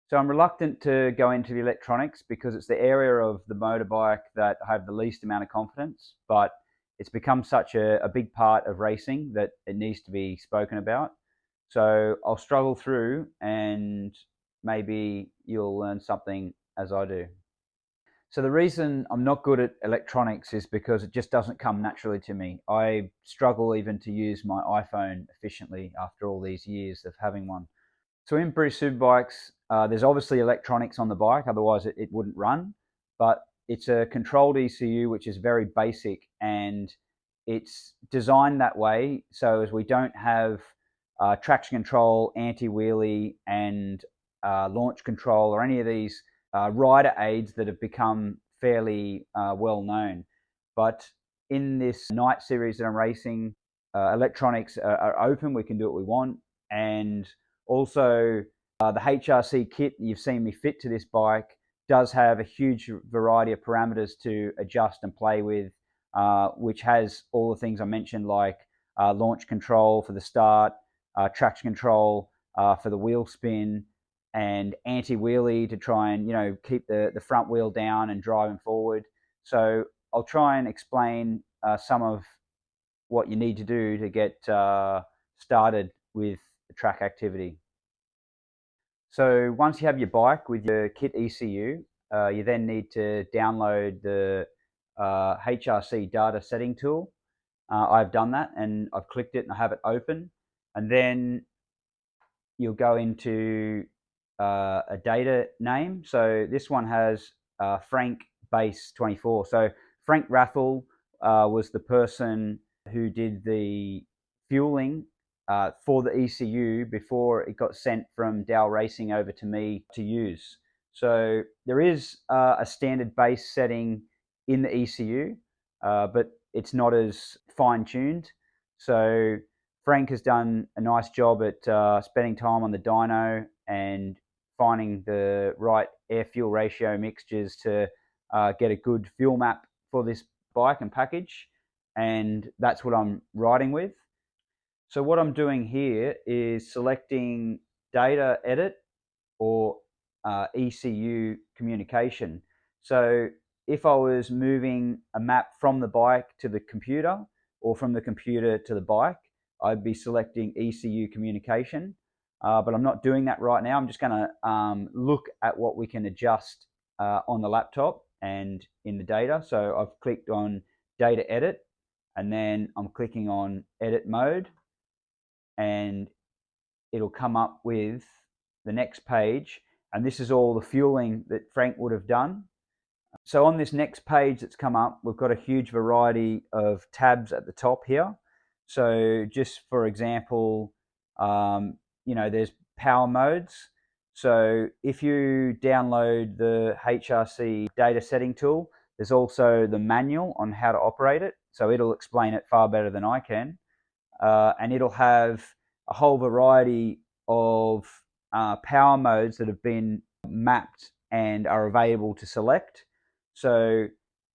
So I'm reluctant to go into the electronics because it's the area of the motorbike that I have the least amount of confidence, but it's become such a big part of racing that it needs to be spoken about. So I'll struggle through and maybe you'll learn something as I do. So the reason I'm not good at electronics is because it just doesn't come naturally to me. I struggle even to use my iPhone efficiently after all these years of having one. So in British Superbikes, there's obviously electronics on the bike, otherwise it wouldn't run, but it's a controlled ECU which is very basic, and it's designed that way so as we don't have traction control, anti-wheelie and launch control or any of these rider aids that have become fairly well known. But in this night series that I'm racing, electronics are open, we can do what we want, and also the HRC kit you've seen me fit to this bike does have a huge variety of parameters to adjust and play with, which has all the things I mentioned, like launch control for the start, traction control for the wheel spin, and anti-wheelie to try and keep the front wheel down and driving forward. So I'll try and explain some of what you need to do to get started with the track activity. So once you have your bike with your kit ECU, you then need to download the HRC data setting tool. I've done that and I've clicked it and I have it open, and then you'll go into a data name. So this one has Frank Base 24. So Frank Rathel was the person who did the fueling for the ECU before it got sent from Dow Racing over to me to use. So there is a standard base setting in the ECU, but it's not as fine-tuned. So Frank has done a nice job at spending time on the dyno and finding the right air-fuel ratio mixtures to get a good fuel map for this bike and package, and that's what I'm riding with. So what I'm doing here is selecting data edit or ECU communication. So if I was moving a map from the bike to the computer or from the computer to the bike, I'd be selecting ECU communication. But I'm not doing that right now. I'm just going to look at what we can adjust on the laptop and in the data. So I've clicked on data edit, and then I'm clicking on edit mode, and it'll come up with the next page, and this is all the fueling that Frank would have done. So on this next page that's come up, we've got a huge variety of tabs at the top here. So just for example, there's power modes. So if you download the HRC data setting tool, there's also the manual on how to operate it. So it'll explain it far better than I can. And it'll have a whole variety of power modes that have been mapped and are available to select. So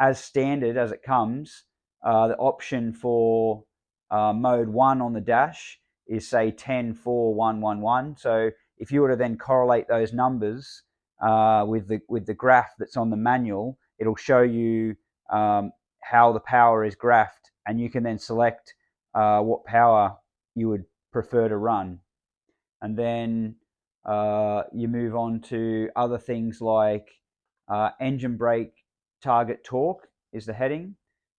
as standard as it comes, the option for mode 1 on the dash is say 104111. So if you were to then correlate those numbers with the graph that's on the manual, it'll show you how the power is graphed, and you can then select what power you would prefer to run. And then you move on to other things like engine brake target torque is the heading.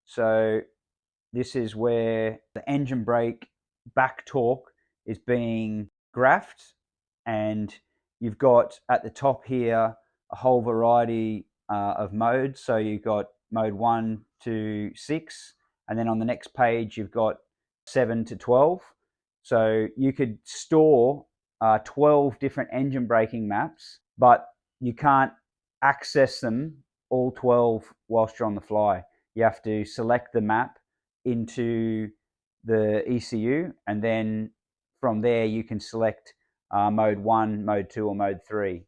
So this is where the engine brake back torque is being graphed, and you've got at the top here a whole variety of modes. So you've got mode 1 to 6, and then on the next page you've got 7 to 12. So you could store 12 different engine braking maps, but you can't access them all 12 whilst you're on the fly. You have to select the map into the ECU, and then from there you can select mode 1, mode 2 or mode 3.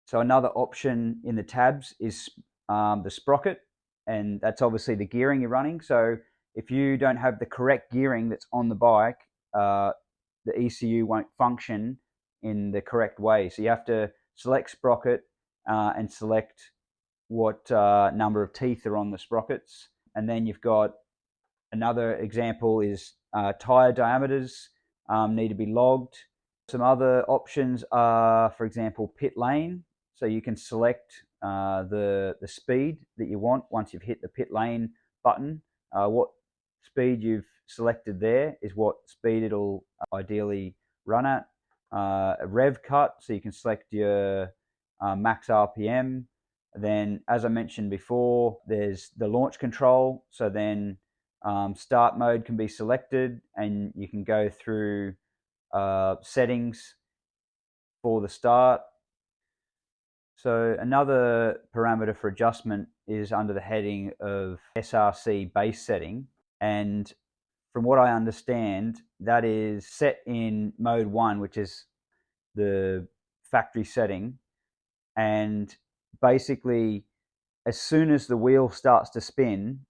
So another option in the tabs is the sprocket, and that's obviously the gearing you're running. So if you don't have the correct gearing that's on the bike, the ECU won't function in the correct way. So you have to select sprocket and select what number of teeth are on the sprockets. And then you've got another example is tire diameters need to be logged. Some other options are, for example, pit lane. So you can select the speed that you want once you've hit the pit lane button. What speed you've selected there is what speed it'll ideally run at. A rev cut, so you can select your max RPM. Then, as I mentioned before, there's the launch control. So then start mode can be selected, and you can go through settings for the start. So another parameter for adjustment is under the heading of SRC base setting. And from what I understand, that is set in mode 1, which is the factory setting. And basically, as soon as the wheel starts to spin,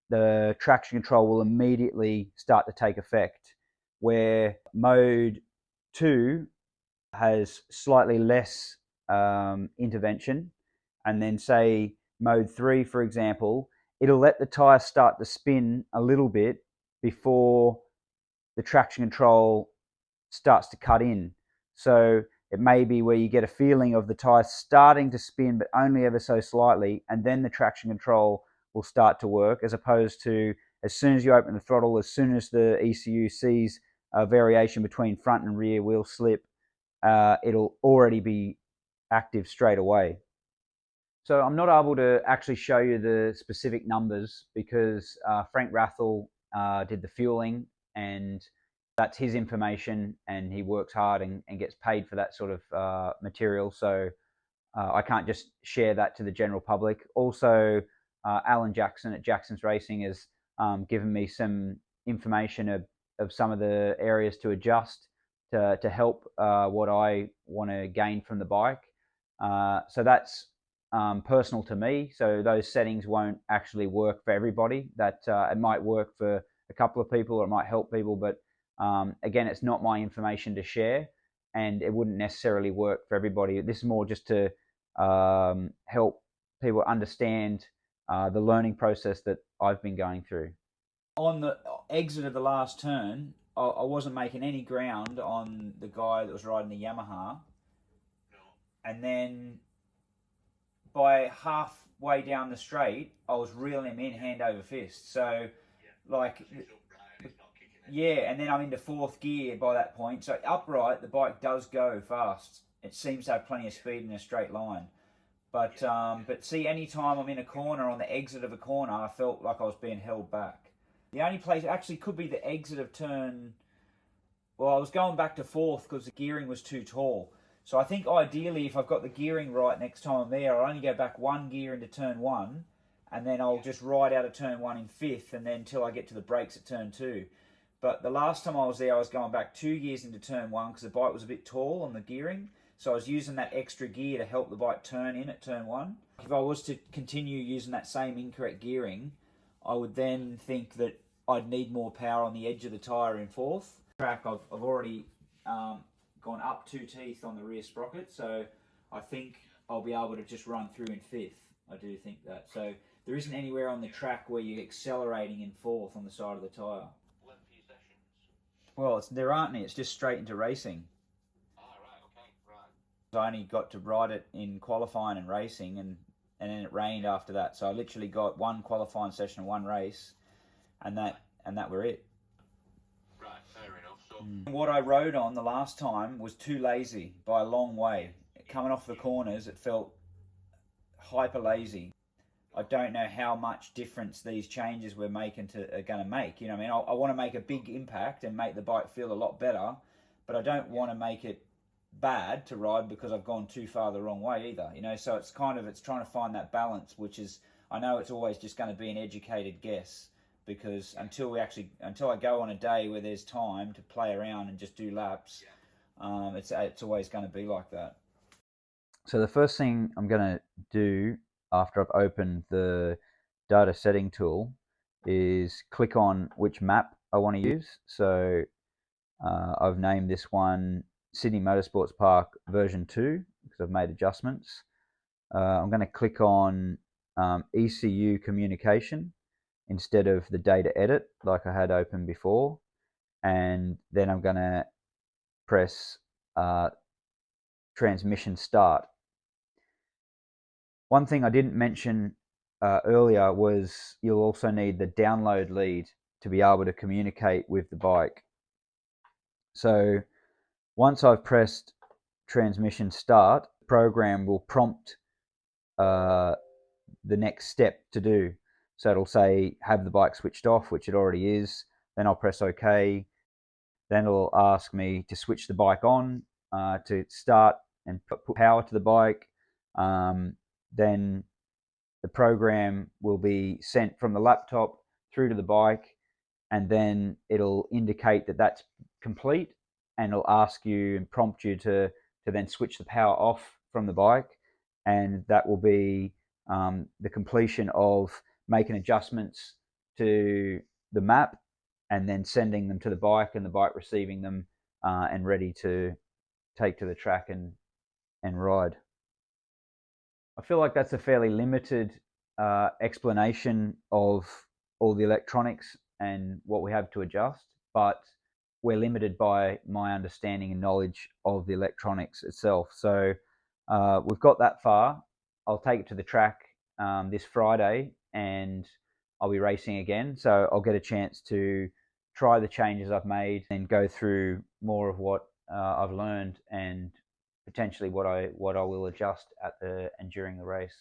the traction control will immediately start to take effect, where mode 2 has slightly less intervention. And then say mode 3, for example, it'll let the tire start to spin a little bit before the traction control starts to cut in. So it may be where you get a feeling of the tire starting to spin, but only ever so slightly, and then the traction control will start to work, as opposed to as soon as you open the throttle, as soon as the ECU sees a variation between front and rear wheel slip, it'll already be active straight away. So I'm not able to actually show you the specific numbers because Frank Rathel did the fueling, and that's his information, and he works hard and gets paid for that sort of material. So I can't just share that to the general public. Also, Alan Jackson at Jackson's Racing has given me some information of some of the areas to adjust to help what I want to gain from the bike. So that's personal to me. So those settings won't actually work for everybody. That it might work for a couple of people, or it might help people, but again, it's not my information to share, and it wouldn't necessarily work for everybody. This is more just to help people understand the learning process that I've been going through. On the exit of the last turn, I wasn't making any ground on the guy that was riding the Yamaha. And then by halfway down the straight, I was reeling him in hand over fist. So, like, yeah, and then I'm into fourth gear by that point. So upright, the bike does go fast. It seems to have plenty of speed in a straight line. But see, any time I'm in a corner, on the exit of a corner, I felt like I was being held back. The only place actually could be the exit of turn. Well, I was going back to fourth because the gearing was too tall. So I think ideally, if I've got the gearing right next time I'm there, I'll only go back one gear into turn 1, and then I'll just ride out of turn 1 in fifth, and then until I get to the brakes at turn 2. But the last time I was there, I was going back 2 gears into turn 1 because the bike was a bit tall on the gearing. So I was using that extra gear to help the bike turn in at turn 1. If I was to continue using that same incorrect gearing, I would then think that I'd need more power on the edge of the tyre in fourth. I've already gone up 2 teeth on the rear sprocket, so I think I'll be able to just run through in fifth. I do think that. So there isn't anywhere on the track where you're accelerating in fourth on the side of the tyre. Well, there aren't any. It's just straight into racing. I only got to ride it in qualifying and racing, and then it rained after that. So I literally got one qualifying session and one race, and that were it. Right, fair enough. So what I rode on the last time was too lazy by a long way. Coming off the corners, it felt hyper lazy. I don't know how much difference these changes we're making are going to make. You know what I mean? I want to make a big impact and make the bike feel a lot better, but I don't want to make it bad to ride because I've gone too far the wrong way either. You know, so it's trying to find that balance, which is, I know it's always just going to be an educated guess, because until I go on a day where there's time to play around and just do laps, it's always going to be like that. So the first thing I'm going to do after I've opened the data setting tool is click on which map I want to use. So I've named this one Sydney Motorsports Park version 2 because I've made adjustments. I'm going to click on ECU communication instead of the data edit like I had open before, and then I'm going to press transmission start. One thing I didn't mention earlier was you'll also need the download lead to be able to communicate with the bike. So once I've pressed transmission start, the program will prompt the next step to do. So it'll say have the bike switched off, which it already is. Then I'll press OK. Then it'll ask me to switch the bike on, to start and put power to the bike. Then the program will be sent from the laptop through to the bike, and then it'll indicate that that's complete, and it'll ask you and prompt you to then switch the power off from the bike, and that will be the completion of making adjustments to the map and then sending them to the bike, and the bike receiving them and ready to take to the track and ride. I feel like that's a fairly limited explanation of all the electronics and what we have to adjust, but we're limited by my understanding and knowledge of the electronics itself. So we've got that far. I'll take it to the track this Friday, and I'll be racing again. So I'll get a chance to try the changes I've made and go through more of what I've learned and potentially what I will adjust at and during the race.